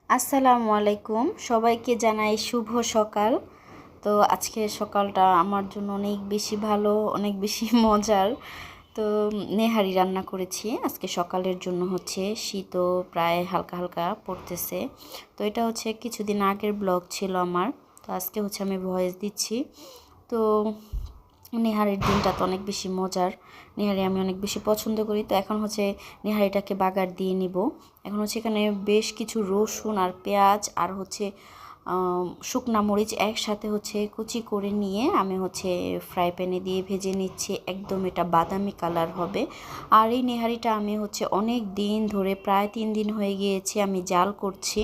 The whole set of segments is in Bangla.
আসসালামু আলাইকুম, সবাইকে জানাই শুভ সকাল। তো আজকে সকালটা আমার জন্য অনেক বেশি ভালো, অনেক বেশি মজার। তো নেহারি রান্না করেছি আজকে সকালের জন্য। হচ্ছে শীতও প্রায় হালকা হালকা পড়তেছে। তো এটা হচ্ছে কিছুদিন আগের ব্লগ ছিল আমার। তো আজকে হচ্ছে আমি ভয়েস দিচ্ছি। তো নেহারির দিনটা তো অনেক বেশি মজার। নেহারি আমি অনেক বেশি পছন্দ করি। তো এখন হচ্ছে নেহারিটাকে বাগার দিয়ে নিব। এখন হচ্ছে এখানে বেশ কিছু রসুন আর পেঁয়াজ আর হচ্ছে শুকনা মরিচ একসাথে হচ্ছে কুচি করে নিয়ে আমি হচ্ছে ফ্রাই প্যানে দিয়ে ভেজে নিচ্ছি। একদম এটা বাদামি কালার হবে। আর এই নেহারিটা আমি হচ্ছে অনেক দিন ধরে, প্রায় 3 দিন হয়ে গিয়েছে আমি জাল করছি।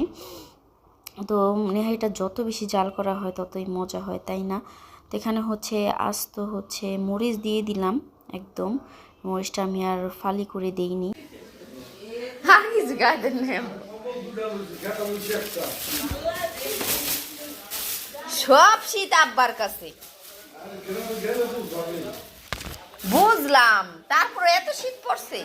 তো নেহারিটা যত বেশি জাল করা হয় ততই মজা হয়, তাই না? তো এখানে হচ্ছে আস্ত হচ্ছে মরিচ দিয়ে দিলাম। একদম মরিচটা আমি আর ফালি করে দেইনি। সব শীত আব্বার কাছে বুঝলাম, তারপরে এত শীত পড়ছে।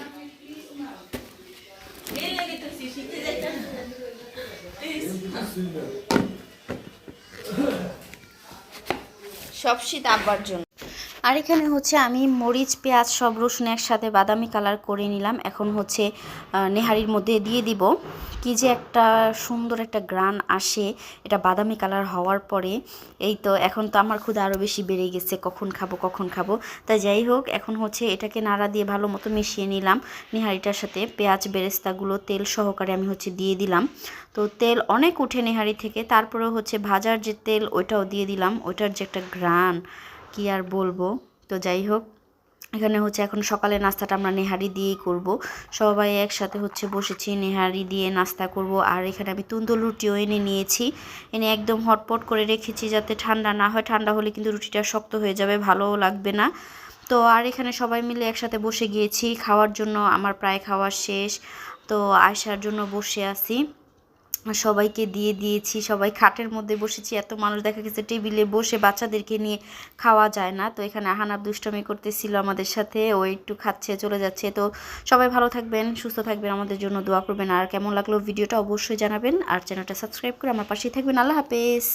সব শীত আব্বার জন্য। আর এখানে হচ্ছে আমি মরিচ পেঁয়াজ সব রসুন একসাথে বাদামি কালার করে নিলাম। এখন হচ্ছে নেহারির মধ্যে দিয়ে দিব। কি যে একটা সুন্দর একটা গ্রান আসে এটা বাদামি কালার হওয়ার পরে। এই তো এখন তো আমার ক্ষুধা আরও বেশি বেড়ে গেছে, কখন খাবো কখন খাবো। তাই যাই হোক, এখন হচ্ছে এটাকে নাড়া দিয়ে ভালো মতো মিশিয়ে নিলাম। নেহারিটার সাথে পেঁয়াজ বেরেস্তাগুলো তেল সহকারে আমি হচ্ছে দিয়ে দিলাম। তো তেল অনেক উঠে নেহারি থেকে, তারপরেও হচ্ছে ভাজার যে তেল ওইটাও দিয়ে দিলাম। ওইটার যে একটা ঘ্রাণ কি আর বলবো। তো যাই হোক, এখানে হচ্ছে এখন সকালে নাস্তাটা আমরা নেহারি দিয়েই করব। সবাই একসাথে হচ্ছে বসেছি, নেহারি দিয়ে নাস্তা করব। আর এখানে আমি তুন্দুল রুটিও এনে নিয়েছি, এনে একদম হটপট করে রেখেছি যাতে ঠান্ডা না হয়। ঠান্ডা হলে কিন্তু রুটিটা শক্ত হয়ে যাবে, ভালোও লাগবে না। তো আর এখানে সবাই মিলে একসাথে বসে গিয়েছি খাওয়ার জন্য। আমার প্রায় খাওয়া শেষ। তো আসার জন্য বসে আছি, সবাইকে দিয়ে দিয়েছি। সবাই খাটের মধ্যে বসেছি, এত মানুষ দেখা গেছে টেবিলে বসে বাচ্চাদেরকে নিয়ে খাওয়া যায় না। তো এখানে আহানাব দুষ্টামি করতেছিল আমাদের সাথে, ও একটু খাচ্ছে চলে যাচ্ছে। তো সবাই ভালো থাকবেন, সুস্থ থাকবেন, আমাদের জন্য দোয়া করবেন। আর কেমন লাগলো ভিডিওটা অবশ্যই জানাবেন। আর চ্যানেলটা সাবস্ক্রাইব করে আমার পাশেই থাকবেন। আল্লাহ হাফেজ।